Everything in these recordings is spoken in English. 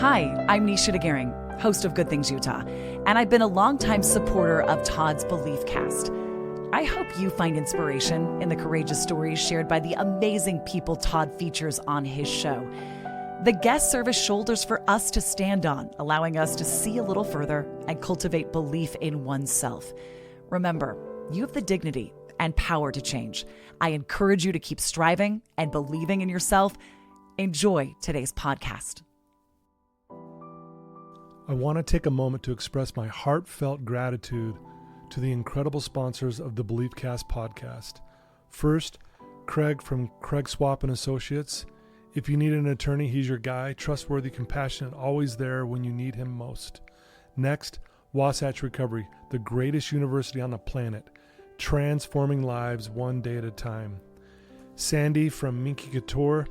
Hi, I'm Nisha DeGaring, host of Good Things Utah, and I've been a longtime supporter of Todd's Belief Cast. I hope you find inspiration in the courageous stories shared by the amazing people Todd features on his show. The guests serve as shoulders for us to stand on, allowing us to see a little further and cultivate belief in oneself. Remember, you have the dignity and power to change. I encourage you to keep striving and believing in yourself. Enjoy today's podcast. I want to take a moment to express my heartfelt gratitude to the incredible sponsors of the Belief Cast podcast. First, Craig from Craig Swapp and Associates. If you need an attorney, he's your guy. Trustworthy, compassionate, always there when you need him most. Next, Wasatch Recovery, the greatest university on the planet, transforming lives one day at a time. Sandy from Minky Couture,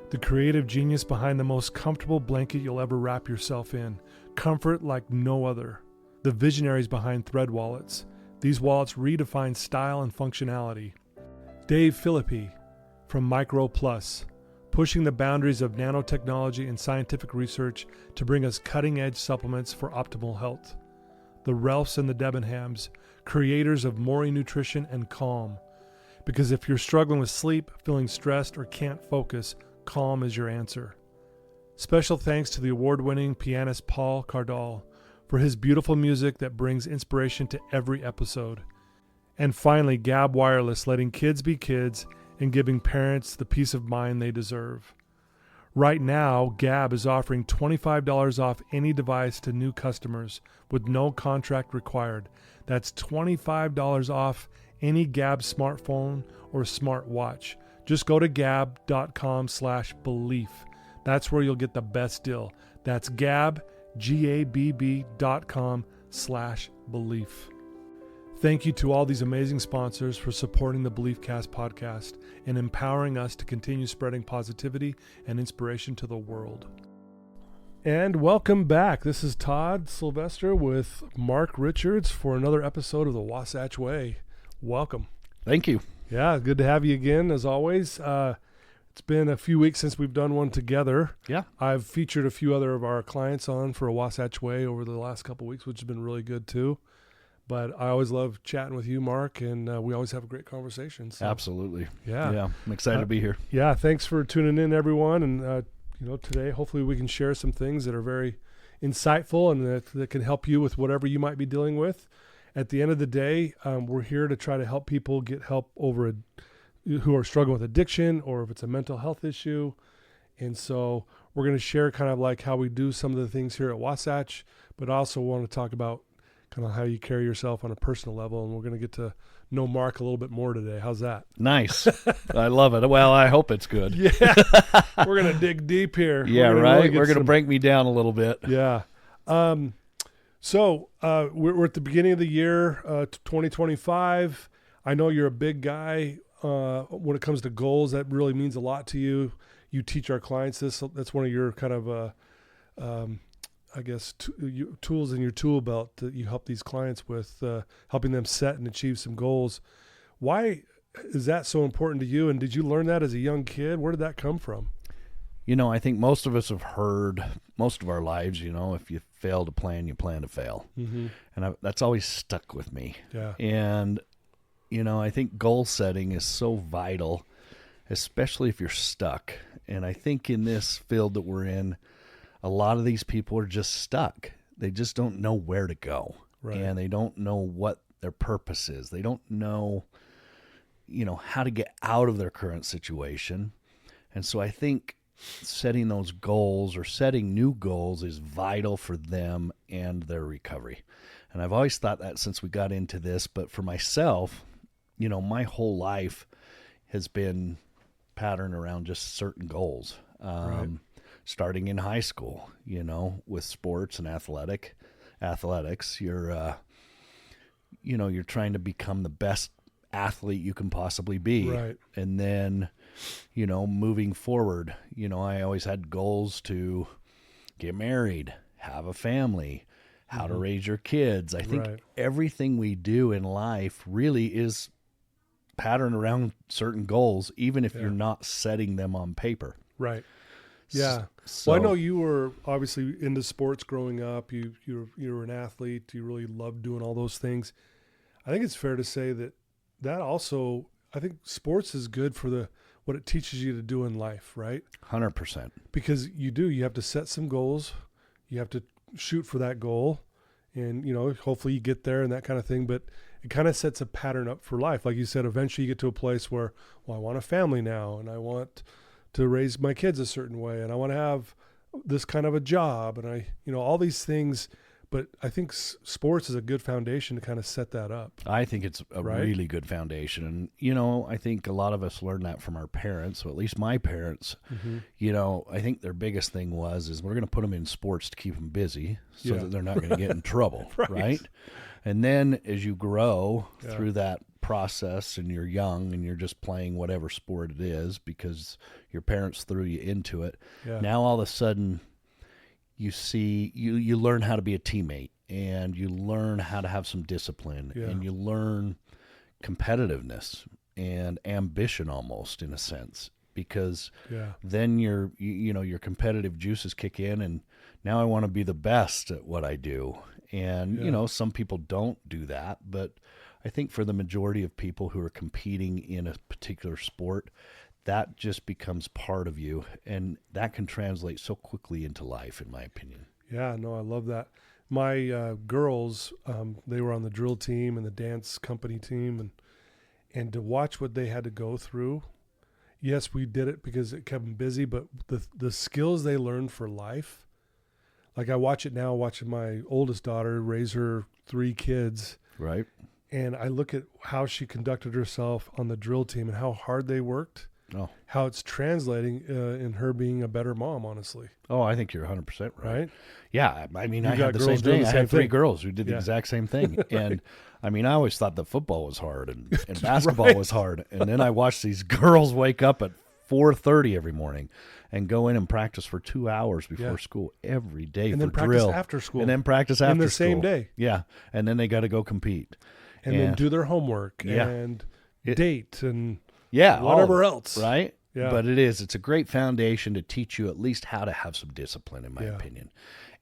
the creative genius behind the most comfortable blanket you'll ever wrap yourself in. Comfort like no other. The visionaries behind Thread wallets. These wallets redefine style and functionality. Dave Philippi from Micro Plus, pushing the boundaries of nanotechnology and scientific research to bring us cutting-edge supplements for optimal health. The Ralphs and the Debenhams, creators of Morii Nutrition and Calm. Because if you're struggling with sleep, feeling stressed, or can't focus, Calm is your answer. Special thanks to the award-winning pianist Paul Cardall for his beautiful music that brings inspiration to every episode. And finally, Gabb Wireless, letting kids be kids and giving parents the peace of mind they deserve. Right now, Gabb is offering $25 off any device to new customers with no contract required. That's $25 off any Gabb smartphone or smartwatch. Just go to gabb.com/belief. That's where you'll get the best deal. That's Gabb, GABB.com/belief. Thank you to all these amazing sponsors for supporting the Belief Cast podcast and empowering us to continue spreading positivity and inspiration to the world. And welcome back. This is Todd Sylvester with Mark Richards for another episode of the Wasatch Way. Welcome. Thank you. Yeah, good to have you again, as always. It's been a few weeks since we've done one together. Yeah. I've featured a few other of our clients on for a Wasatch Way over the last couple of weeks, which has been really good too. But I always love chatting with you, Mark, and we always have a great conversation. So. Absolutely. Yeah. I'm excited to be here. Yeah. Thanks for tuning in, everyone. And, today, hopefully we can share some things that are very insightful and that can help you with whatever you might be dealing with. At the end of the day, we're here to try to help people get help who are struggling with addiction or if it's a mental health issue. And so we're going to share kind of like how we do some of the things here at Wasatch, but also want to talk about kind of how you carry yourself on a personal level. And we're going to get to know Mark a little bit more today. How's that? Nice. I love it. Well, I hope it's good. Yeah. We're going to dig deep here. Yeah, right. We're going to break me down a little bit. Yeah. So we're at the beginning of the year, 2025. I know you're a big guy. When it comes to goals, that really means a lot to you. You teach our clients this. That's one of your kind of, tools in your tool belt that you help these clients with, helping them set and achieve some goals. Why is that so important to you? And did you learn that as a young kid? Where did that come from? I think most of us have heard most of our lives, if you fail to plan, you plan to fail. Mm-hmm. And that's always stuck with me. Yeah. And I think goal setting is so vital, especially if you're stuck. And I think in this field that we're in, a lot of these people are just stuck. They just don't know where to go. Right. And they don't know what their purpose is. They don't know, how to get out of their current situation. And so I think setting those goals or setting new goals is vital for them and their recovery. And I've always thought that since we got into this, but for myself, my whole life has been patterned around just certain goals. Right. Starting in high school, with sports and athletics, you're trying to become the best athlete you can possibly be. Right. And then, moving forward, I always had goals to get married, have a family, how to raise your kids. I think everything we do in life really is patterned around certain goals, even if you're not setting them on paper. Right. Yeah. So, Well, I know you were obviously into sports growing up. You were an athlete. You really loved doing all those things. I think it's fair to say that also, I think sports is good for what it teaches you to do in life, right? 100%. Because you have to set some goals. You have to shoot for that goal, and hopefully you get there and that kind of thing. But it kind of sets a pattern up for life. Like you said, eventually you get to a place where, well, I want a family now, and I want to raise my kids a certain way, and I want to have this kind of a job, and all these things. But I think sports is a good foundation to kind of set that up. I think it's a Right? really good foundation. And, I think a lot of us learned that from our parents, or at least my parents. I think their biggest thing is we're going to put them in sports to keep them busy so that they're not going to get in trouble, right? And then as you grow through that process and you're young and you're just playing whatever sport it is because your parents threw you into it, now all of a sudden you learn how to be a teammate, and you learn how to have some discipline, and you learn competitiveness and ambition almost in a sense, because then your competitive juices kick in, and now I want to be the best at what I do. And some people don't do that, but I think for the majority of people who are competing in a particular sport, that just becomes part of you, and that can translate so quickly into life, in my opinion. Yeah, no, I love that. My girls, they were on the drill team and the dance company team, and to watch what they had to go through. Yes, we did it because it kept them busy, but the skills they learned for life, like I watch it now, watching my oldest daughter raise her 3 kids. Right. And I look at how she conducted herself on the drill team and how hard they worked. Oh, how it's translating in her being a better mom, honestly. Oh, I think you're 100% right. Yeah, I mean, I had the same thing. I had 3 girls who did the exact same thing. Right. And I mean, I always thought that football was hard and basketball was hard. And then I watched these girls wake up at 4:30 every morning and go in and practice for 2 hours before school every day, and for then practice drill. after school. And then practice after in the school. same day. Yeah. And then they got to go compete. And then do their homework and date and whatever else. Right? Yeah. But it's a great foundation to teach you at least how to have some discipline, in my opinion.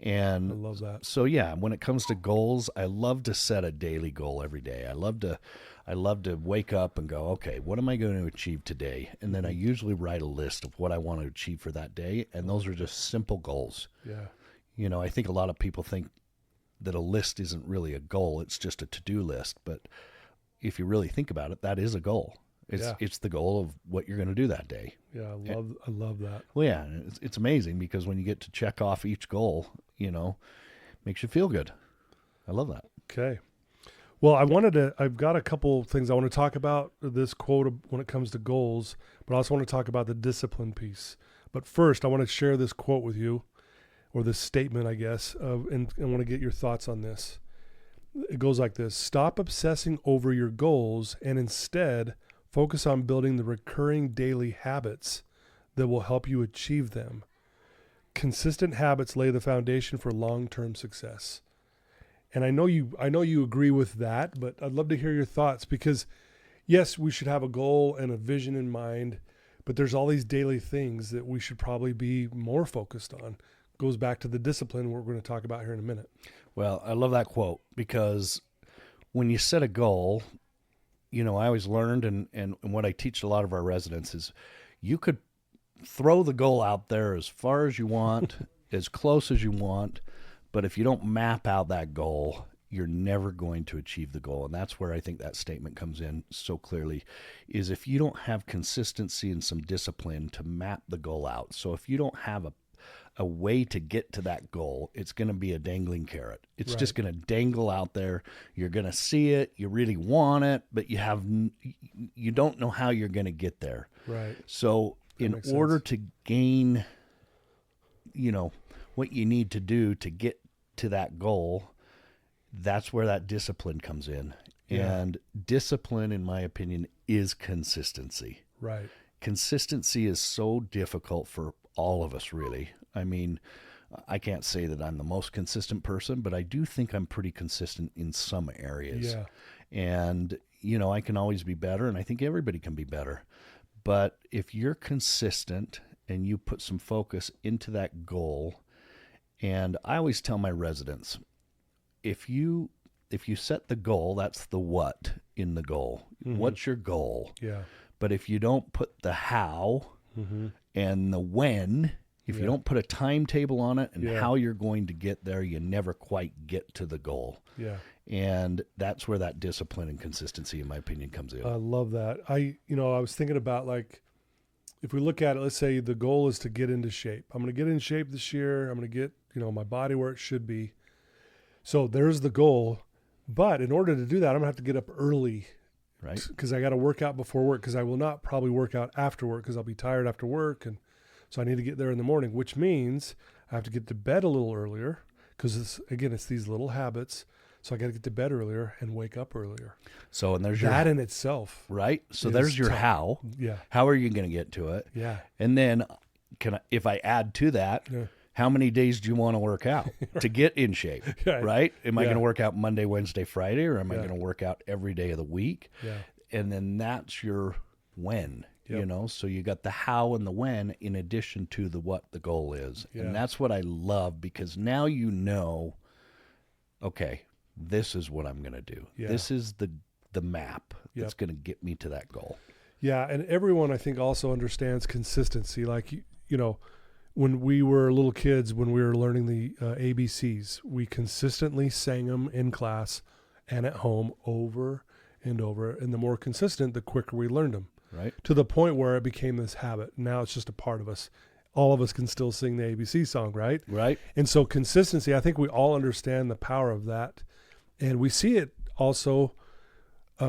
And I love that. So when it comes to goals, I love to set a daily goal every day. I love to wake up and go, okay, what am I going to achieve today? And then I usually write a list of what I want to achieve for that day, and those are just simple goals. Yeah. I think a lot of people think that a list isn't really a goal, it's just a to-do list, but if you really think about it, that is a goal. It's the goal of what you're going to do that day. Yeah, I love that. Well, yeah, it's amazing because when you get to check off each goal, makes you feel good. I love that. Okay. Well, I've got a couple things I want to talk about this quote when it comes to goals, but I also want to talk about the discipline piece. But first, I want to share this quote with you, or this statement, I guess, and I want to get your thoughts on this. It goes like this: stop obsessing over your goals and instead focus on building the recurring daily habits that will help you achieve them. Consistent habits lay the foundation for long-term success. And I know you agree with that, but I'd love to hear your thoughts, because yes, we should have a goal and a vision in mind, but there's all these daily things that we should probably be more focused on. Goes back to the discipline we're going to talk about here in a minute. Well, I love that quote, because when you set a goal, I always learned, and what I teach a lot of our residents is you could throw the goal out there as far as you want, as close as you want, but if you don't map out that goal, you're never going to achieve the goal. And that's where I think that statement comes in so clearly, is if you don't have consistency and some discipline to map the goal out. So if you don't have a way to get to that goal, it's going to be a dangling carrot. It's just going to dangle out there. You're going to see it. You really want it, but you don't know how you're going to get there. Right. So in order to gain, what you need to do to get to that goal, that's where that discipline comes in. Yeah. And discipline, in my opinion, is consistency. Right. Consistency is so difficult for all of us, really. I mean, I can't say that I'm the most consistent person, but I do think I'm pretty consistent in some areas. Yeah. And, I can always be better, and I think everybody can be better. But if you're consistent and you put some focus into that goal. And I always tell my residents, if you set the goal, that's the what in the goal. Mm-hmm. What's your goal? Yeah. But if you don't put the how Mm-hmm. and the when, if you don't put a timetable on it and how you're going to get there, you never quite get to the goal. Yeah. And that's where that discipline and consistency, in my opinion, comes in. I love that. I was thinking about, like, if we look at it, let's say the goal is to get into shape. I'm going to get in shape this year. I'm going to get, my body where it should be. So there's the goal. But in order to do that, I'm going to have to get up early. Right. Because I got to work out before work, because I will not probably work out after work because I'll be tired after work. And so I need to get there in the morning, which means I have to get to bed a little earlier because, it's these little habits. So I got to get to bed earlier and wake up earlier. So, and there's that in itself. Right. So there's your tough. How. Yeah. How are you going to get to it? Yeah. And then if I add to that, how many days do you want to work out to get in shape? Right. Am I going to work out Monday, Wednesday, Friday, or am I going to work out every day of the week? Yeah. And then that's your when, so you got the how and the when in addition to the what the goal is. Yeah. And that's what I love, because now okay, this is what I'm going to do. Yeah. This is the map that's going to get me to that goal. Yeah. And everyone, I think, also understands consistency. Like, when we were little kids, when we were learning the ABCs, we consistently sang them in class and at home over and over. And the more consistent, the quicker we learned them. Right. To the point where it became this habit. Now it's just a part of us. All of us can still sing the ABC song, right? Right. And so consistency, I think we all understand the power of that. And we see it also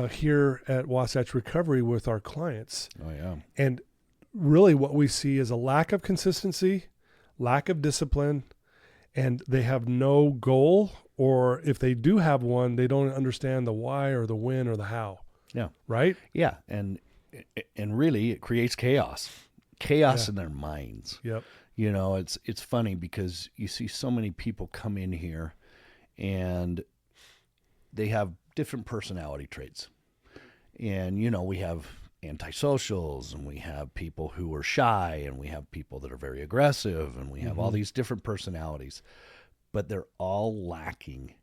here at Wasatch Recovery with our clients. Oh, yeah. And really what we see is a lack of consistency, lack of discipline, and they have no goal, or if they do have one, they don't understand the why or the when or the how. Yeah. Right? Yeah. And really it creates chaos in their minds. Yep. It's funny because you see so many people come in here and they have different personality traits. And, we have antisocials, and we have people who are shy, and we have people that are very aggressive, and we have all these different personalities, but they're all lacking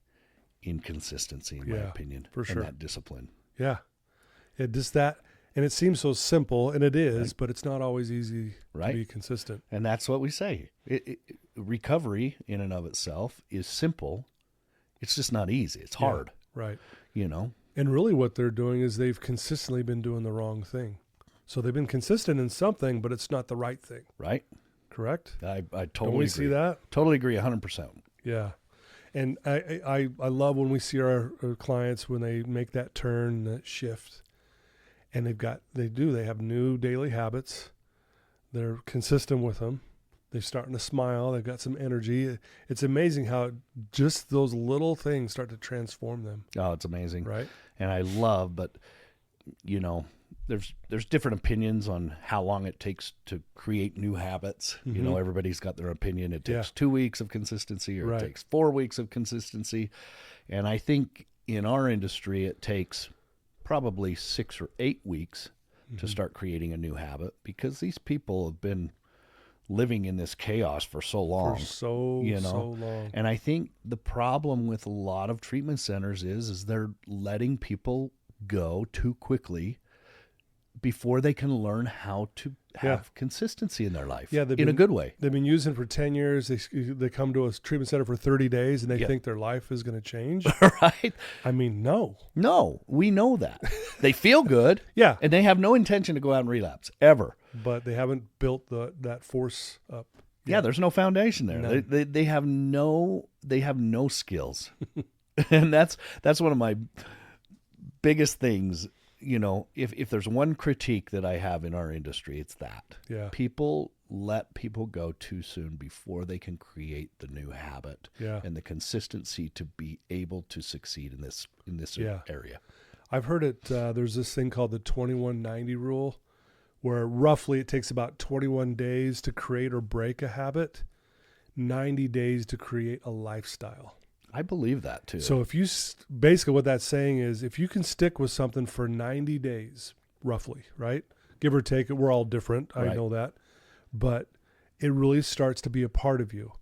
in consistency, in my opinion, for sure. and that discipline. Yeah. It just that, and it seems so simple, and it is, but it's not always easy to be consistent. And that's what we say. Recovery in and of itself is simple. It's just not easy. It's hard. Right. And really what they're doing is they've consistently been doing the wrong thing. So they've been consistent in something, but it's not the right thing. Right. Correct? I totally Don't we agree. see that? Totally agree 100%. Yeah. And I love when we see our clients when they make that turn, that shift, and they have new daily habits. They're consistent with them. They're starting to smile. They've got some energy. It's amazing how just those little things start to transform them. Oh, it's amazing. Right. And I love, but there's different opinions on how long it takes to create new habits. Mm-hmm. Everybody's got their opinion. It takes 2 weeks of consistency, or Right. it takes 4 weeks of consistency. And I think in our industry, it takes probably 6 or 8 weeks to start creating a new habit, because these people have been living in this chaos for so long. So long. And I think the problem with a lot of treatment centers is they're letting people go too quickly before they can learn how to have consistency in their life. Yeah, in a good way. They've been using for 10 years. They come to a treatment center for 30 days and they think their life is going to change. Right? I mean, no. No, we know that. They feel good. Yeah. And they have no intention to go out and relapse, ever. But they haven't built that force up. Yeah, there's no foundation there. None. They have no skills. And that's one of my biggest things. If there's one critique that I have in our industry, it's that. Yeah. People let people go too soon before they can create the new habit and the consistency to be able to succeed in this area. I've heard it. There's this thing called the 2190 rule, where roughly it takes about 21 days to create or break a habit, 90 days to create a lifestyle. I believe that too. So if you basically what that's saying is if you can stick with something for 90 days, roughly, right? Give or take it, we're all different. I know that. but it really starts to be a part of you.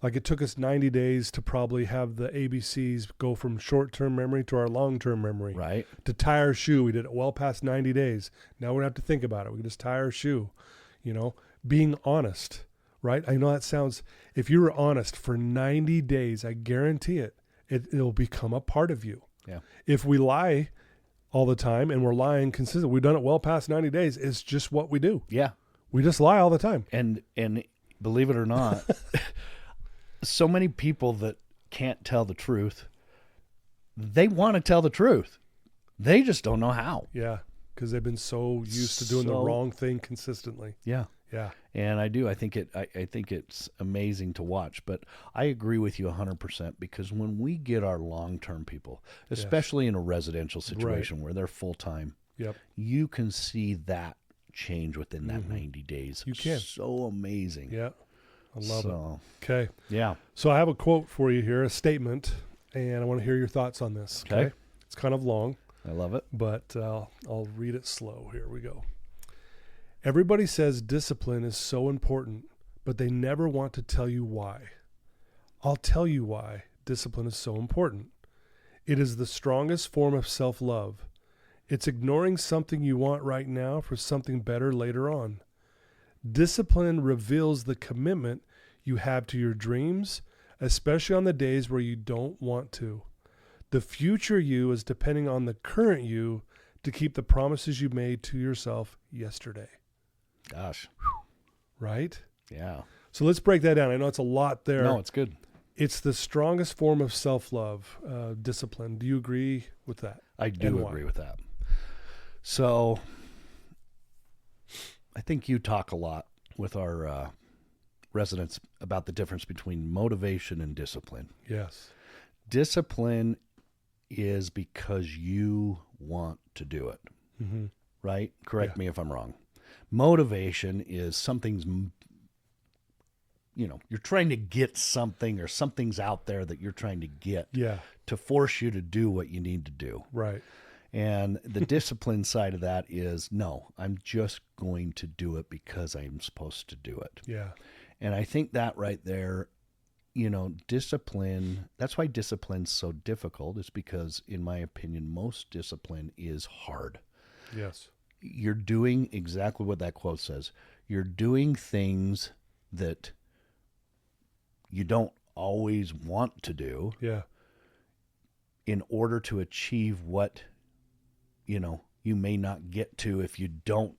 Like it took us 90 days to probably have the ABCs go from short-term memory to our long-term memory. Right. To tie our shoe, we did it well past 90 days. Now we don't have to think about it. We can just tie our shoe, being honest, right? I know that sounds, if you were honest for 90 days, I guarantee it'll become a part of you. Yeah. If we lie all the time and we're lying consistently, we've done it well past 90 days. It's just what we do. Yeah. We just lie all the time. And believe it or not, so many people that can't tell the truth, they want to tell the truth. They just don't know how. Yeah, because they've been so used to doing the wrong thing consistently. Yeah. Yeah. And I do. I think it's amazing to watch. But I agree with you 100% because when we get our long-term people, especially in a residential situation where they're full-time, you can see that change within that 90 days. You can. So amazing. Yeah. I love it. Okay. Yeah. So I have a quote for you here, a statement, and I want to hear your thoughts on this. Okay. It's kind of long. I love it. But I'll read it slow. Here we go. Everybody says discipline is so important, but they never want to tell you why. I'll tell you why discipline is so important. It is the strongest form of self-love. It's ignoring something you want right now for something better later on. Discipline reveals the commitment you have to your dreams, especially on the days where you don't want to. The future you is depending on the current you to keep the promises you made to yourself yesterday. Gosh. Right? Yeah. So let's break that down. I know it's a lot there. No, it's good. It's the strongest form of self-love, discipline. Do you agree with that? I do agree with that. So I think you talk a lot with our residents about the difference between motivation and discipline. Yes. Discipline is because you want to do it, right? Correct me if I'm wrong. Motivation is something's, you're trying to get something or something's out there that you're trying to get to force you to do what you need to do. Right. And the discipline side of that is, no, I'm just going to do it because I'm supposed to do it. Yeah. And I think that right there, discipline, that's why discipline's so difficult, is because, in my opinion, most discipline is hard. Yes. You're doing exactly what that quote says. You're doing things that you don't always want to do in order to achieve what you may not get to if you don't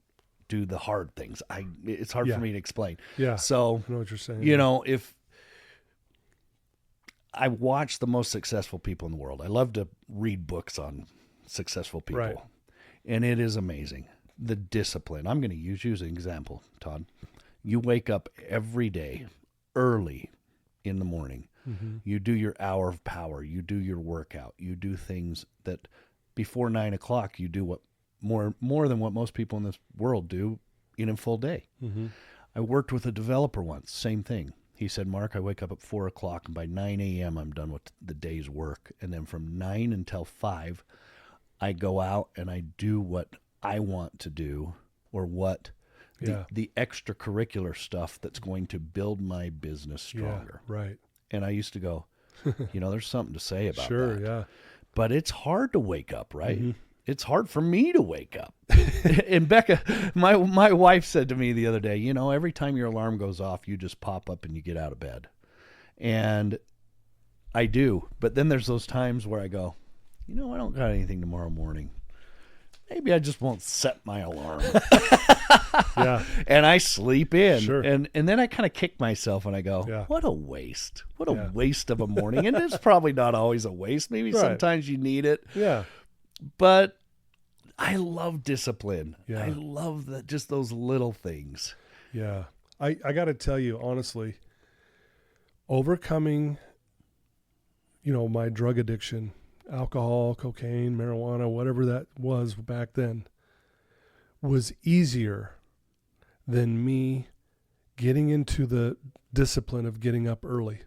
do the hard things. It's hard for me to explain. Yeah. So, I know what you're saying. If I watch the most successful people in the world, I love to read books on successful people. Right. And it is amazing. The discipline. I'm going to use you as an example, Todd. You wake up every day early in the morning. Mm-hmm. You do your hour of power. You do your workout. You do things that before 9 o'clock, you do what more than what most people in this world do in a full day. Mm-hmm. I worked with a developer once, same thing. He said, Mark, I wake up at 4 o'clock, and by 9 a.m. I'm done with the day's work. And then from 9 until 5, I go out and I do what I want to do, or what the extracurricular stuff that's going to build my business stronger. Yeah, right. And I used to go, there's something to say about that. Sure, yeah. But it's hard to wake up, right? Mm-hmm. It's hard for me to wake up. And Becca, my wife said to me the other day, every time your alarm goes off, you just pop up and you get out of bed. And I do. But then there's those times where I go, I don't got anything tomorrow morning. Maybe I just won't set my alarm. Yeah. And I sleep in. Sure. And then I kind of kick myself and I go, what a waste. What a waste of a morning. And it's probably not always a waste. Maybe sometimes you need it. Yeah. But I love discipline. Yeah. I love just those little things. Yeah. I got to tell you, honestly, overcoming, my drug addiction, alcohol, cocaine, marijuana, whatever that was back then, was easier than me getting into the discipline of getting up early.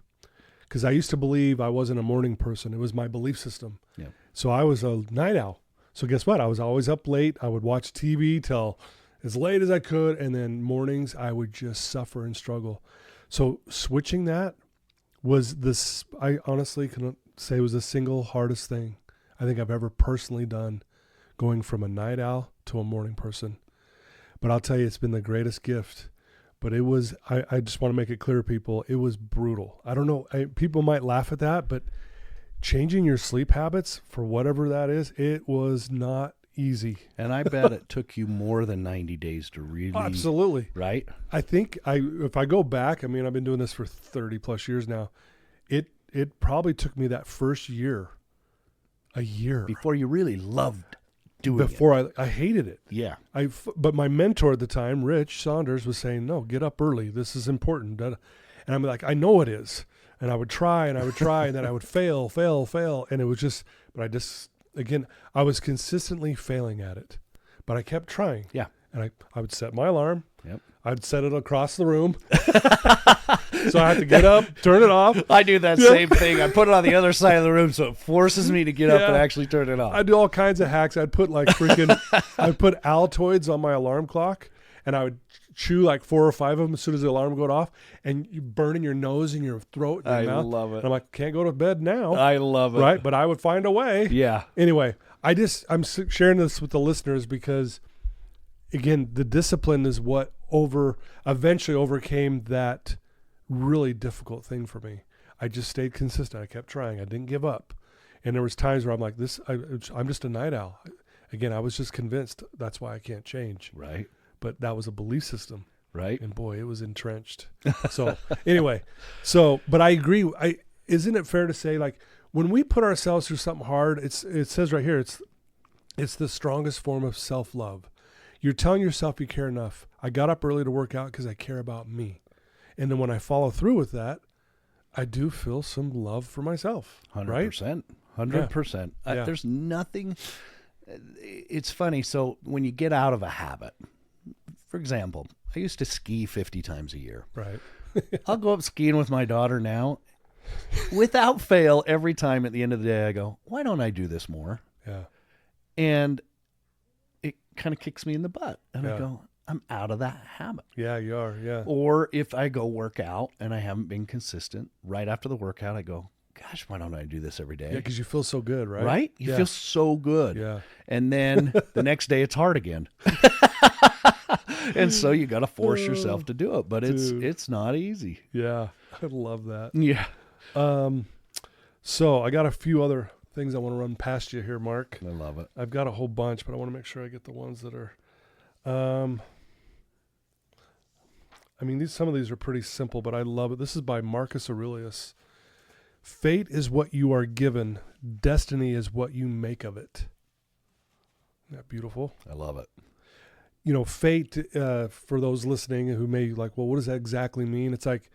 Because I used to believe I wasn't a morning person. It was my belief system. Yeah. So I was a night owl. So guess what? I was always up late. I would watch TV till as late as I could. And then mornings I would just suffer and struggle. So switching that was this, I honestly can say was the single hardest thing I think I've ever personally done, going from a night owl to a morning person. But I'll tell you, it's been the greatest gift. But it was, I just want to make it clear, people, it was brutal. I don't know, people might laugh at that, but changing your sleep habits for whatever that is, it was not easy. And I bet it took you more than 90 days to really. Absolutely. Right? I think if I go back, I mean, I've been doing this for 30 plus years now. It probably took me that first year, a year. Before you really loved doing it. Before I hated it. Yeah. But my mentor at the time, Rich Saunders, was saying, no, get up early. This is important. And I'm like, I know it is. And I would try and then I would fail. And it was just, again, I was consistently failing at it, but I kept trying. Yeah. And I would set my alarm. Yep. I'd set it across the room. So I had to get up, turn it off. I do that same thing. I put it on the other side of the room so it forces me to get up and actually turn it off. I do all kinds of hacks. I'd put I'd put Altoids on my alarm clock, and I would chew like 4 or 5 of them as soon as the alarm would go off, and you burn in your nose and your throat and your mouth. I love it. And I'm like, can't go to bed now. I love it. Right? But I would find a way. Yeah. Anyway, I'm sharing this with the listeners because, again, the discipline is what eventually overcame that really difficult thing for me. I just stayed consistent. I kept trying. I didn't give up. And there was times where I'm like, I'm just a night owl. Again, I was just convinced that's why I can't change. Right. But that was a belief system. Right. And boy, it was entrenched. So anyway, but I agree. Isn't it fair to say, like, when we put ourselves through something hard, it says right here, it's the strongest form of self-love. You're telling yourself you care enough. I got up early to work out because I care about me. And then when I follow through with that, I do feel some love for myself. 100%. Right? 100%. Yeah. There's nothing. It's funny. So when you get out of a habit, for example, I used to ski 50 times a year. Right. I'll go up skiing with my daughter now. Without fail, every time at the end of the day, I go, why don't I do this more? Yeah. And it kind of kicks me in the butt. And I go, I'm out of that habit. Yeah, you are. Yeah. Or if I go work out and I haven't been consistent, right after the workout, I go, gosh, why don't I do this every day? Yeah, because you feel so good, right? Right? You feel so good. Yeah. And then the next day it's hard again. And so you got to force yourself to do it, but it's not easy. Yeah. I love that. Yeah. So I got a few other things I want to run past you here, Mark. I love it. I've got a whole bunch, but I want to make sure I get the ones that are, I mean, some of these are pretty simple, but I love it. This is by Marcus Aurelius. Fate is what you are given. Destiny is what you make of it. Isn't that beautiful? I love it. You know, fate, for those listening who may like, well, what does that exactly mean? It's like,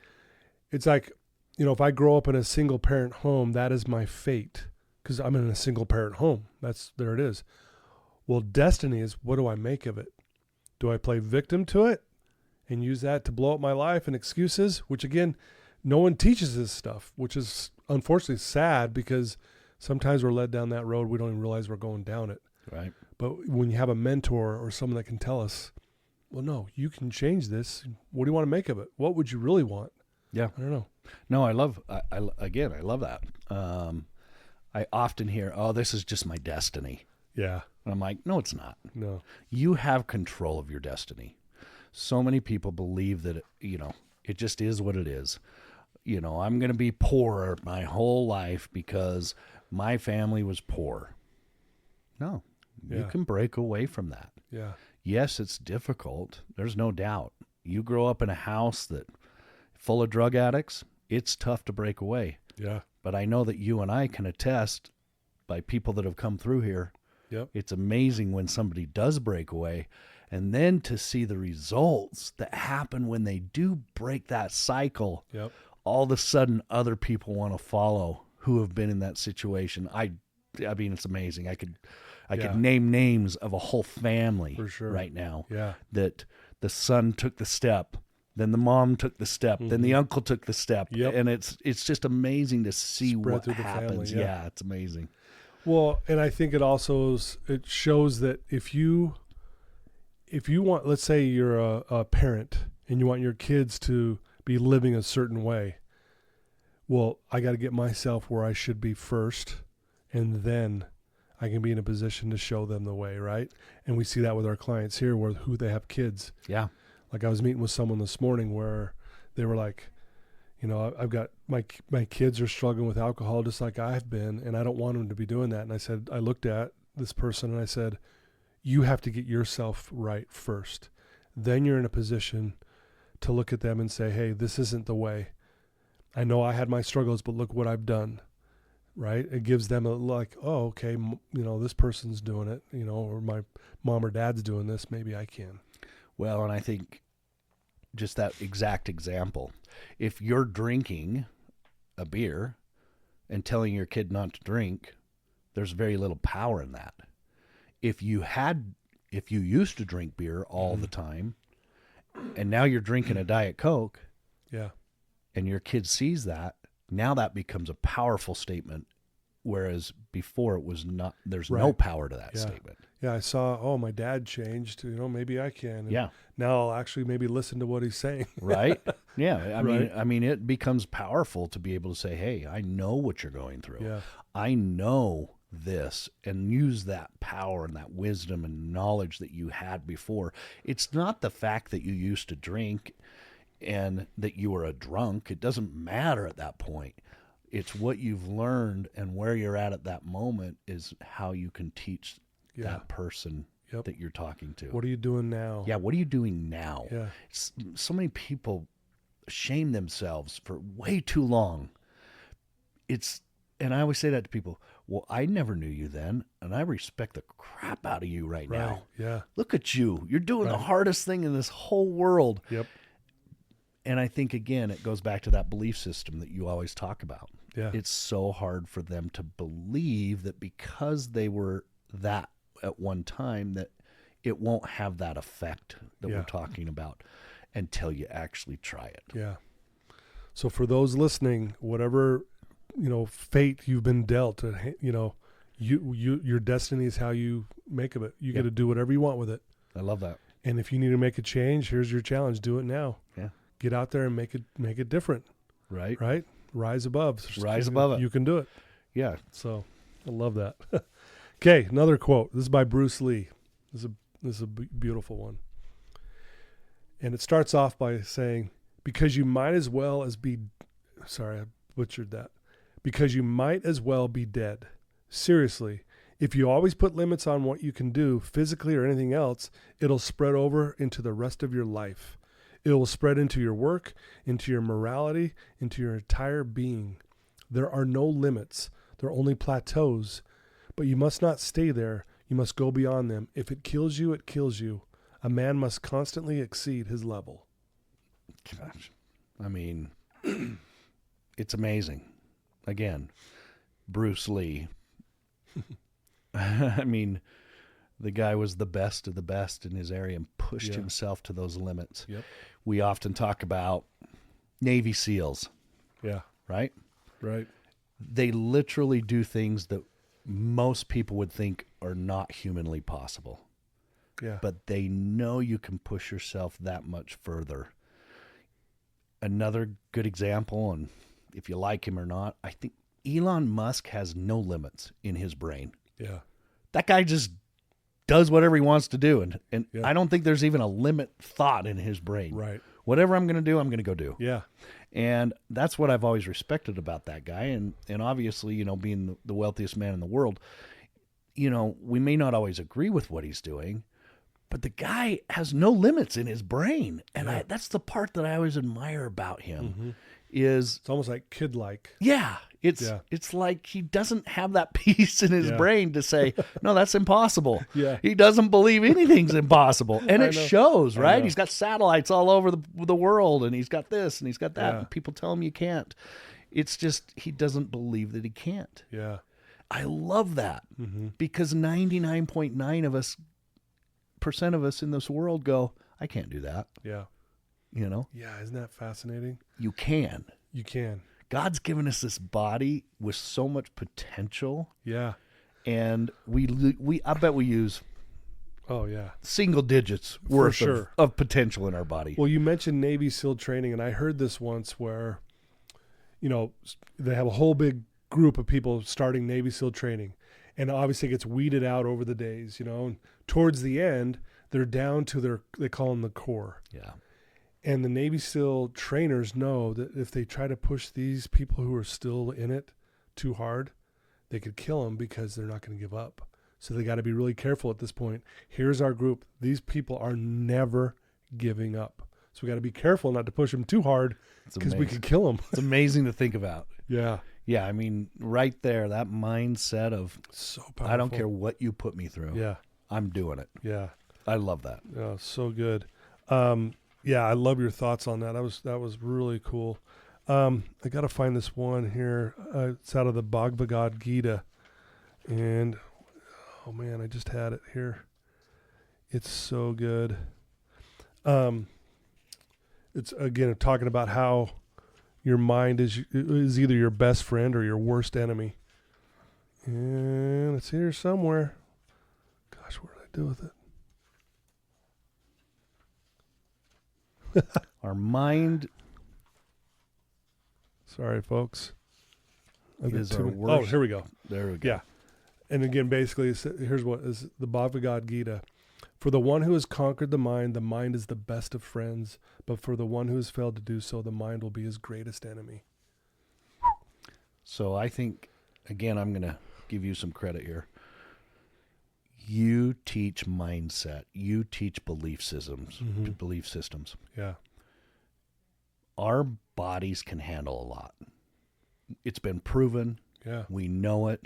you know, if I grow up in a single parent home, that is my fate because I'm in a single parent home. There it is. Well, destiny is, what do I make of it? Do I play victim to it and use that to blow up my life and excuses, which again, no one teaches this stuff, which is unfortunately sad because sometimes we're led down that road. We don't even realize we're going down it. Right. But when you have a mentor or someone that can tell us, well, no, you can change this. What do you want to make of it? What would you really want? Yeah. I don't know. No, I love that. I often hear, oh, this is just my destiny. Yeah. And I'm like, no, it's not. No. You have control of your destiny. So many people believe that, it just is what it is. I'm going to be poor my whole life because my family was poor. No, you can break away from that. Yeah. Yes, it's difficult. There's no doubt. You grow up in a house that full of drug addicts, it's tough to break away. Yeah. But I know that you and I can attest by people that have come through here. Yep. It's amazing when somebody does break away, and then to see the results that happen when they do break that cycle. Yep. All of a sudden other people want to follow who have been in that situation. I mean, it's amazing. I could name names of a whole family for sure right now. Yeah. That the son took the step, then the mom took the step, then the uncle took the step. Yep. And it's just amazing to see Spread what through the happens. family, Yeah, it's amazing. Well, and I think it shows that if you if you want, let's say you're a parent and you want your kids to be living a certain way. Well, I got to get myself where I should be first, and then I can be in a position to show them the way, right? And we see that with our clients here who they have kids. Yeah. Like I was meeting with someone this morning where they were like, I've got my kids are struggling with alcohol just like I've been, and I don't want them to be doing that. And I looked at this person and I said, you have to get yourself right first. Then you're in a position to look at them and say, hey, this isn't the way. I know I had my struggles, but look what I've done, right? It gives them oh, okay, this person's doing it, or my mom or dad's doing this. Maybe I can. Well, and I think just that exact example, if you're drinking a beer and telling your kid not to drink, there's very little power in that. If you used to drink beer all the time and now you're drinking a Diet Coke, yeah, and your kid sees that, now that becomes a powerful statement, whereas before it was not. There's no power to that statement. Yeah, I saw, my dad changed, maybe I can. And yeah. Now I'll actually maybe listen to what he's saying. Right? Yeah. I mean, it becomes powerful to be able to say, hey, I know what you're going through. Yeah. I know this, and use that power and that wisdom and knowledge that you had before. It's not the fact that you used to drink and that you were a drunk. It doesn't matter at that point. It's what you've learned, and where you're at that moment is how you can teach that person that you're talking to. What are you doing now? Yeah, what are you doing now? Yeah. So many people shame themselves for way too long. And I always say that to people, well, I never knew you then, and I respect the crap out of you right now. Yeah. Look at you. You're doing the hardest thing in this whole world. Yep. And I think, again, it goes back to that belief system that you always talk about. Yeah. It's so hard for them to believe that because they were that at one time, that it won't have that effect that we're talking about until you actually try it. Yeah. So for those listening, whatever, fate you've been dealt, your destiny is how you make of it. You get to do whatever you want with it. I love that. And if you need to make a change, here's your challenge. Do it now. Yeah. Get out there and make it different. Right. Right. Rise above. Rise above it. You can do it. Yeah. So I love that. Okay. Another quote. This is by Bruce Lee. This is a beautiful one. And it starts off by saying, because you might as well be dead. Seriously, if you always put limits on what you can do physically or anything else, it'll spread over into the rest of your life. It will spread into your work, into your morality, into your entire being. There are no limits. There are only plateaus. But you must not stay there. You must go beyond them. If it kills you, it kills you. A man must constantly exceed his level. Gosh. I mean, it's amazing. Again, Bruce Lee. I mean, the guy was the best of the best in his area and pushed himself to those limits. Yep. We often talk about Navy SEALs. Yeah. Right? Right. They literally do things that most people would think are not humanly possible. Yeah. But they know you can push yourself that much further. Another good example, and if you like him or not, I think Elon Musk has no limits in his brain. Yeah. That guy just does whatever he wants to do. And Yeah. I don't think there's even a limit thought in his brain. Right. Whatever I'm going to do, I'm going to go do. Yeah. And that's what I've always respected about that guy. And obviously, being the wealthiest man in the world, we may not always agree with what he's doing, but the guy has no limits in his brain. And that's the part that I always admire about him. Mm-hmm. Is it's almost like kid-like. Yeah. It's like he doesn't have that piece in his brain to say, no, that's impossible. Yeah. He doesn't believe anything's impossible. And it shows, right? He's got satellites all over the world, and he's got this and he's got that. Yeah. And people tell him you can't. It's just he doesn't believe that he can't. Yeah. I love that because 99.9% of us in this world go, I can't do that. Yeah. Yeah, isn't that fascinating? You can. You can. God's given us this body with so much potential. Yeah. And I bet we use Oh, yeah. Single digits worth sure. of potential in our body. Well, you mentioned Navy SEAL training, and I heard this once where, they have a whole big group of people starting Navy SEAL training, and obviously it gets weeded out over the days, and towards the end, they're down to they call them the core. Yeah. And the Navy SEAL trainers know that if they try to push these people who are still in it too hard, they could kill them because they're not going to give up. So they got to be really careful at this point. Here's our group. These people are never giving up. So we got to be careful not to push them too hard because we could kill them. It's amazing to think about. Yeah. Yeah. I mean, right there, that mindset of So powerful. I don't care what you put me through. Yeah. I'm doing it. Yeah. I love that. Yeah. So good. Yeah. I love your thoughts on that. That was really cool. I got to find this one here. It's out of the Bhagavad Gita. And, oh man, I just had it here. It's so good. It's, again, talking about how your mind is either your best friend or your worst enemy. And it's here somewhere. Gosh, what did I do with it? Our mind Sorry, folks. is our Oh, worst. here we go. There we go. Yeah. And again, basically, here's what is the Bhagavad Gita. For the one who has conquered the mind is the best of friends. But for the one who has failed to do so, the mind will be his greatest enemy. So I think, again, I'm going to give you some credit here. You teach mindset. You teach belief systems. Mm-hmm. Belief systems. Yeah. Our bodies can handle a lot. It's been proven. Yeah. We know it.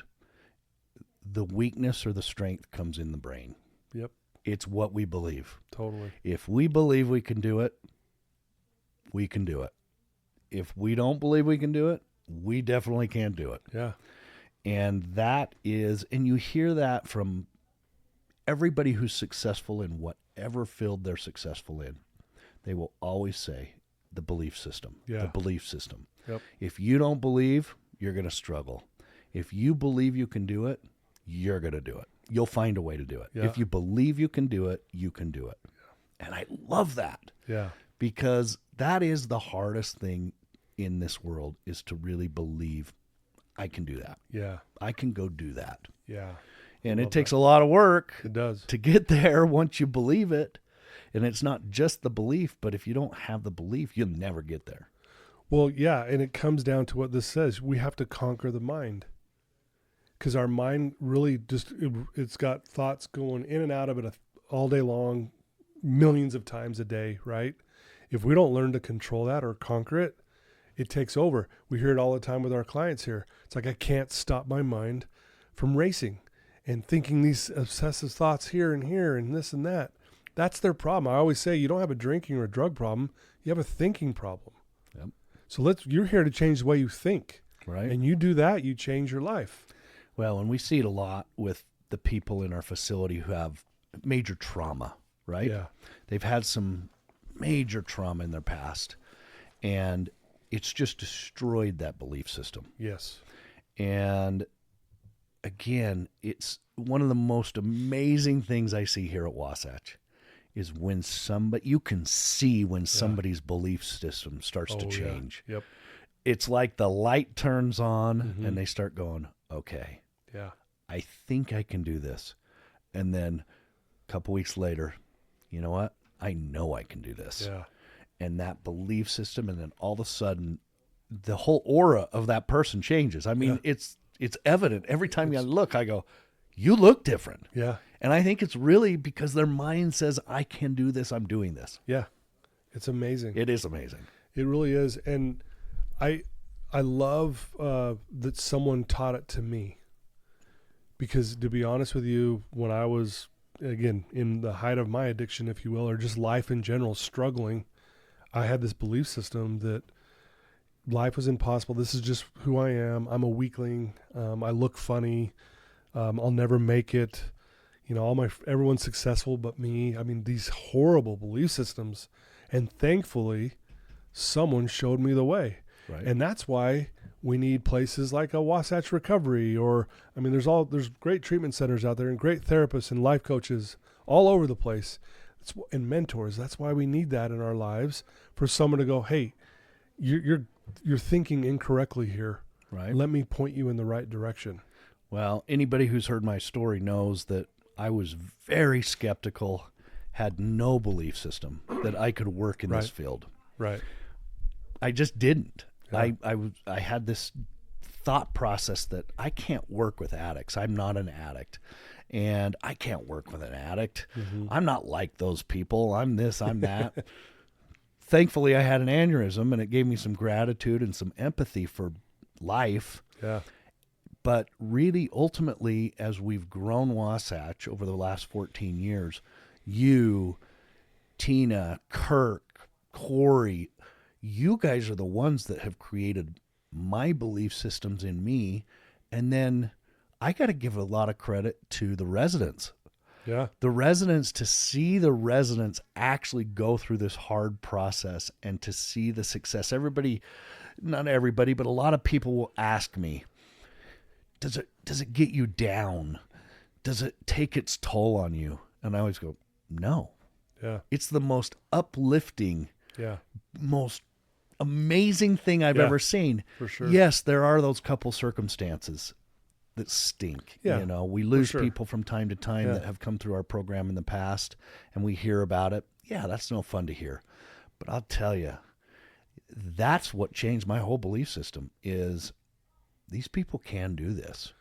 The weakness or the strength comes in the brain. Yep. It's what we believe. Totally. If we believe we can do it, we can do it. If we don't believe we can do it, we definitely can't do it. Yeah. And that is, and you hear that from everybody who's successful in whatever field they're successful in. They will always say the belief system. Yeah. The belief system. Yep. If you don't believe, you're going to struggle. If you believe you can do it, you're going to do it. You'll find a way to do it. Yeah. If you believe you can do it, you can do it. Yeah. And I love that. Yeah. Because that is the hardest thing in this world, is to really believe I can do that. Yeah. I can go do that. Yeah. And it takes a lot of work It does. to get there once you believe it. And it's not just the belief, but if you don't have the belief, you'll never get there. Well, yeah. And it comes down to what this says. We have to conquer the mind. Because our mind really it's got thoughts going in and out of it all day long, millions of times a day, right? If we don't learn to control that or conquer it, it takes over. We hear it all the time with our clients here. It's like, I can't stop my mind from racing and thinking these obsessive thoughts here and this and that. That's their problem. I always say, you don't have a drinking or a drug problem. You have a thinking problem. Yep. So you're here to change the way you think. Right. And you do that, you change your life. Well, and we see it a lot with the people in our facility who have major trauma, right? Yeah. They've had some major trauma in their past, and it's just destroyed that belief system. Yes. And again, it's one of the most amazing things I see here at Wasatch is when you can see when somebody's belief system starts to change. Yeah. Yep. It's like the light turns on and they start going, okay. Yeah. I think I can do this. And then a couple weeks later, you know what? I know I can do this. Yeah. And that belief system, and then all of a sudden, the whole aura of that person changes. I mean, it's evident. Every time I look, I go, you look different. Yeah. And I think it's really because their mind says, I can do this. I'm doing this. Yeah. It's amazing. It is amazing. It really is. And I love that someone taught it to me. Because to be honest with you, when I was, again, in the height of my addiction, if you will, or just life in general, struggling, I had this belief system that life was impossible. This is just who I am. I'm a weakling. I look funny. I'll never make it. You know, everyone's successful but me. I mean, these horrible belief systems. And thankfully, someone showed me the way. Right. And that's why we need places like a Wasatch Recovery, or, I mean, there's great treatment centers out there and great therapists and life coaches all over the place. And mentors, that's why we need that in our lives, for someone to go, hey, you're thinking incorrectly here. Right. Let me point you in the right direction. Well, anybody who's heard my story knows that I was very skeptical, had no belief system that I could work in this field. Right. I just didn't. Yeah. I had this thought process that I can't work with addicts. I'm not an addict. And I can't work with an addict. Mm-hmm. I'm not like those people. I'm this, I'm that. Thankfully, I had an aneurysm, and it gave me some gratitude and some empathy for life. Yeah. But really, ultimately, as we've grown Wasatch over the last 14 years, you, Tina, Kirk, Corey, you guys are the ones that have created my belief systems in me. And then I got to give a lot of credit to the residents. Yeah. The residents, to see the residents actually go through this hard process and to see the success. Everybody, not everybody, but a lot of people will ask me, does it get you down? Does it take its toll on you? And I always go, no. Yeah. It's the most uplifting, yeah, most amazing thing I've ever seen. For sure. Yes, there are those couple circumstances that stink. Yeah, you know, we lose sure. people from time to time that have come through our program in the past, and we hear about it. Yeah, that's no fun to hear. But I'll tell you, that's what changed my whole belief system, is these people can do this.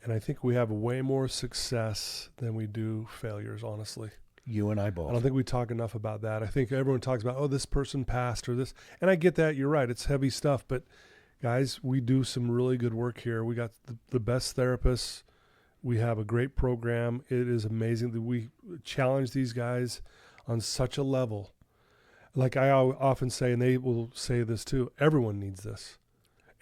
And I think we have way more success than we do failures, honestly. You and I both. I don't think we talk enough about that. I think everyone talks about, oh, this person passed or this. And I get that. You're right. It's heavy stuff. But guys, we do some really good work here. We got the best therapists. We have a great program. It is amazing that we challenge these guys on such a level. Like I often say, and they will say this too, everyone needs this.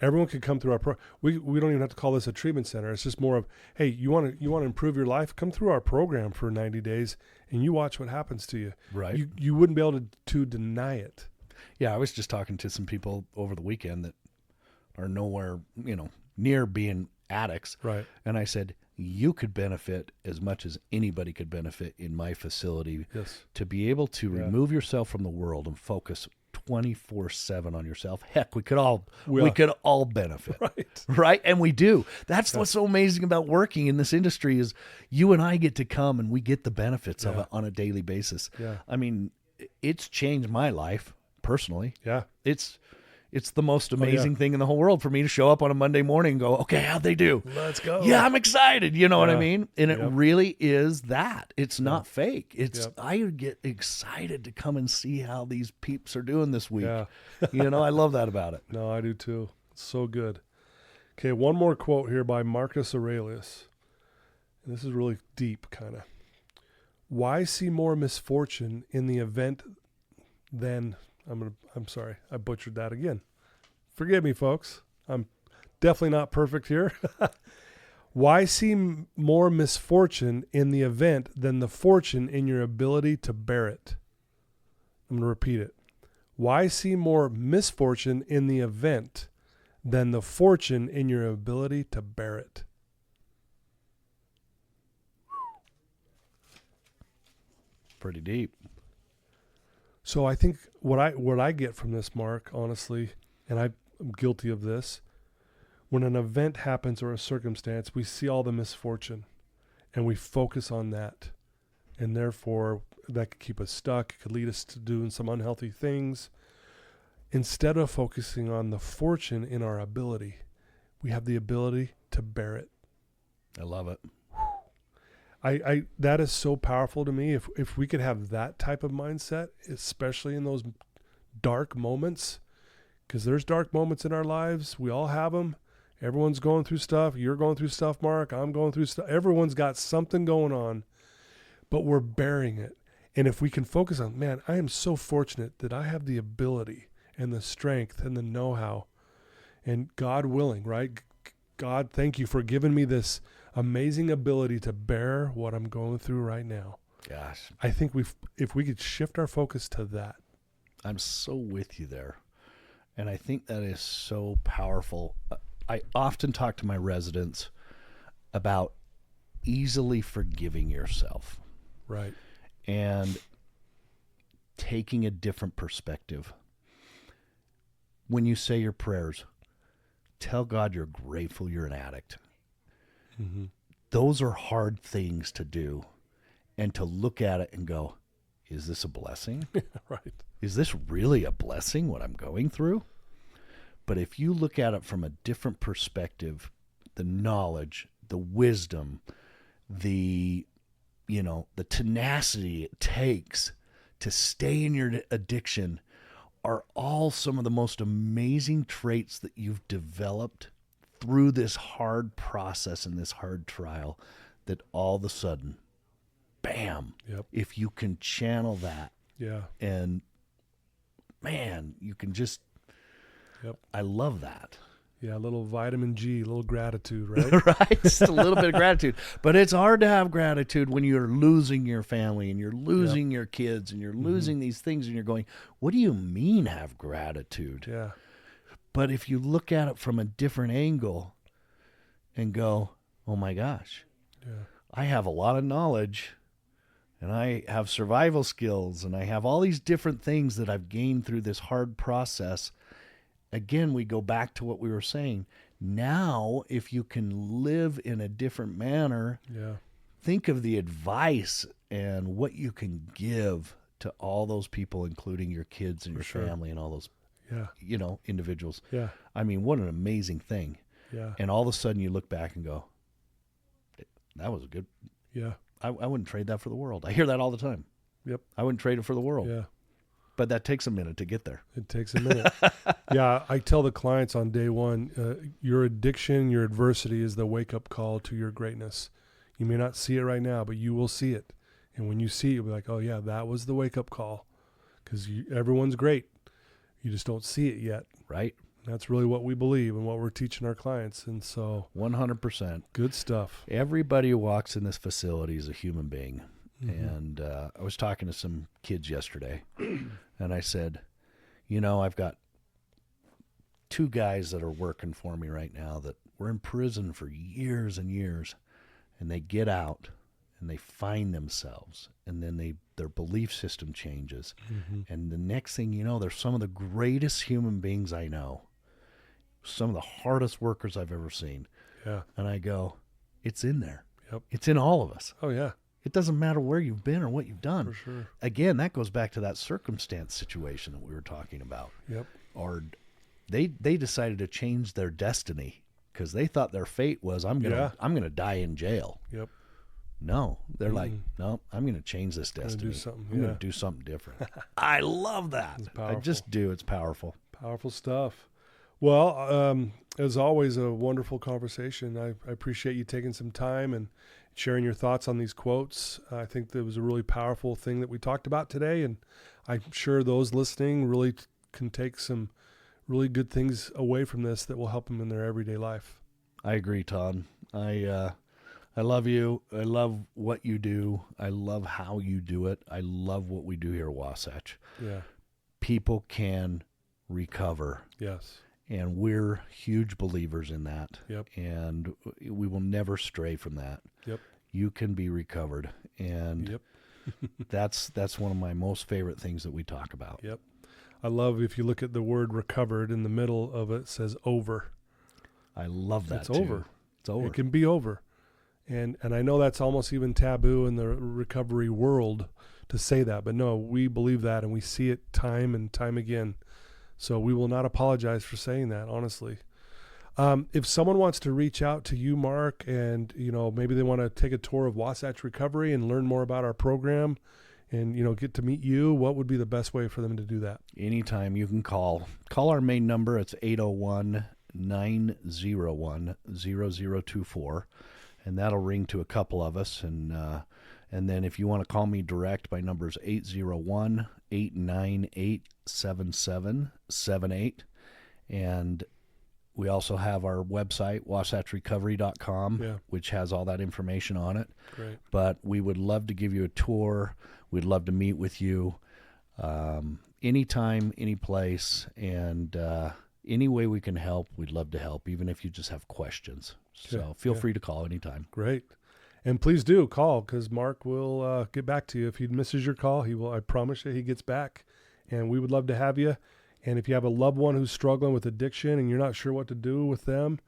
Everyone could come through our program. We don't even have to call this a treatment center. It's just more of, hey, you want to improve your life? Come through our program for 90 days, and you watch what happens to you. Right. You wouldn't be able to deny it. Yeah, I was just talking to some people over the weekend that are nowhere, near being addicts. Right. And I said, you could benefit as much as anybody could benefit in my facility. Yes. To be able to remove yourself from the world and focus 24/7 on yourself. Heck, we could all benefit. Right? And we do. That's what's so amazing about working in this industry, is you and I get to come and we get the benefits of it on a daily basis. Yeah. I mean, it's changed my life personally. Yeah. It's the most amazing thing in the whole world for me to show up on a Monday morning and go, okay, how'd they do? Let's go. Yeah, I'm excited. You know what I mean? And it really is that. It's not fake. It's I get excited to come and see how these peeps are doing this week. Yeah. I love that about it. No, I do too. It's so good. Okay, one more quote here by Marcus Aurelius. And this is really deep, kind of. Why see more misfortune in the event than... I'm sorry, I butchered that again. Forgive me, folks. I'm definitely not perfect here. Why see more misfortune in the event than the fortune in your ability to bear it? I'm going to repeat it. Why see more misfortune in the event than the fortune in your ability to bear it? Pretty deep. So I think what I get from this, Mark, honestly, and I'm guilty of this, when an event happens or a circumstance, we see all the misfortune and we focus on that. And therefore, that could keep us stuck. It could lead us to doing some unhealthy things. Instead of focusing on the fortune in our ability, we have the ability to bear it. I love it. I that is so powerful to me. If we could have that type of mindset, especially in those dark moments, because there's dark moments in our lives. We all have them. Everyone's going through stuff. You're going through stuff, Mark. I'm going through stuff. Everyone's got something going on, but we're bearing it. And if we can focus on, man, I am so fortunate that I have the ability and the strength and the know-how, and God willing, right? God, thank you for giving me this amazing ability to bear what I'm going through right now. Gosh. I think if we could shift our focus to that. I'm so with you there. And I think that is so powerful. I often talk to my residents about easily forgiving yourself. Right. And taking a different perspective. When you say your prayers, tell God you're grateful you're an addict. Mm-hmm. Those are hard things to do, and to look at it and go, is this a blessing? Right. Is this really a blessing, what I'm going through? But if you look at it from a different perspective, the knowledge, the wisdom, the tenacity it takes to stay in your addiction are all some of the most amazing traits that you've developed through this hard process and this hard trial, that all of a sudden, bam, Yep. if you can channel that, Yeah. and man, you can just, Yep. I love that. Yeah. A little vitamin G, a little gratitude, right? Right? Just a little bit of gratitude. But it's hard to have gratitude when you're losing your family and you're losing your kids and you're losing these things, and you're going, what do you mean have gratitude? Yeah. But if you look at it from a different angle and go, oh my gosh, Yeah. I have a lot of knowledge, and I have survival skills, and I have all these different things that I've gained through this hard process. Again, we go back to what we were saying. Now, if you can live in a different manner, Yeah. think of the advice and what you can give to all those people, including your kids and your sure. family and all those, Yeah. individuals. Yeah. I mean, what an amazing thing. Yeah. And all of a sudden you look back and go, that was a good, Yeah. I wouldn't trade that for the world. I hear that all the time. Yep. I wouldn't trade it for the world. Yeah. But that takes a minute to get there. It takes a minute. Yeah. I tell the clients on day one, your addiction, your adversity is the wake-up call to your greatness. You may not see it right now, but you will see it. And when you see it, you'll be like, oh, yeah, that was the wake-up call. Because everyone's great. You just don't see it yet. Right? That's really what we believe and what we're teaching our clients. And so 100%. good stuff. Everybody who walks in this facility is a human being. Mm-hmm. And I was talking to some kids yesterday, and I said, I've got 2 guys that are working for me right now that were in prison for years and years, and they get out and they find themselves, and then their belief system changes. Mm-hmm. And the next thing you know, they're some of the greatest human beings I know, some of the hardest workers I've ever seen. Yeah. And I go, it's in there. Yep. It's in all of us. Oh, yeah. It doesn't matter where you've been or what you've done. For sure. Again, that goes back to that circumstance situation that we were talking about. Yep. Or they decided to change their destiny because they thought their fate was, I'm gonna die in jail. Yep. No, they're like, no, I'm gonna change this Gonna destiny. do something, I'm gonna yeah. do something different. I love that. It's I powerful. just do. It's powerful. Powerful stuff. Well, as always, a wonderful conversation. I appreciate you taking some time and sharing your thoughts on these quotes. I think that was a really powerful thing that we talked about today, and I'm sure those listening really can take some really good things away from this that will help them in their everyday life. I agree, Todd. I love you. I love what you do. I love how you do it. I love what we do here at Wasatch. Yeah. People can recover. Yes. And we're huge believers in that. Yep. And we will never stray from that. Yep. You can be recovered. And Yep. that's one of my most favorite things that we talk about. Yep. I love if you look at the word recovered, in the middle of it says over. I love that It's too. over. It's over. It can be over. And I know that's almost even taboo in the recovery world to say that, but no, we believe that and we see it time and time again. So we will not apologize for saying that, honestly. If someone wants to reach out to you, Mark, and maybe they want to take a tour of Wasatch Recovery and learn more about our program and get to meet you, what would be the best way for them to do that? Anytime you can call our main number. It's 801-901-0024, and that'll ring to a couple of us. And then if you want to call me direct, my number is 801-898-7778. And we also have our website, wasatchrecovery.com, which has all that information on it. Great. But we would love to give you a tour. We'd love to meet with you anytime, any place, and any way we can help, we'd love to help, even if you just have questions. So feel free to call anytime. Great. And please do call, because Mark will get back to you. If he misses your call, he will. I promise you he gets back. And we would love to have you. And if you have a loved one who's struggling with addiction and you're not sure what to do with them,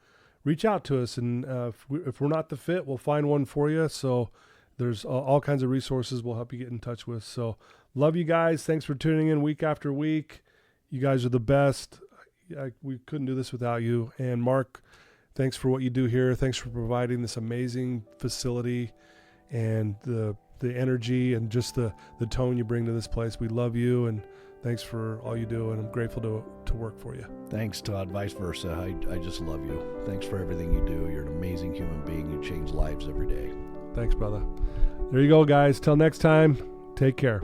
reach out to us. And if we're not the fit, we'll find one for you. So there's all kinds of resources we'll help you get in touch with. So love you guys. Thanks for tuning in week after week. You guys are the best. We couldn't do this without you. And Mark, thanks for what you do here. Thanks for providing this amazing facility and the energy and just the tone you bring to this place. We love you, and thanks for all you do, and I'm grateful to work for you. Thanks, Todd. Vice versa. I just love you. Thanks for everything you do. You're an amazing human being. You change lives every day. Thanks, brother. There you go, guys. Till next time, take care.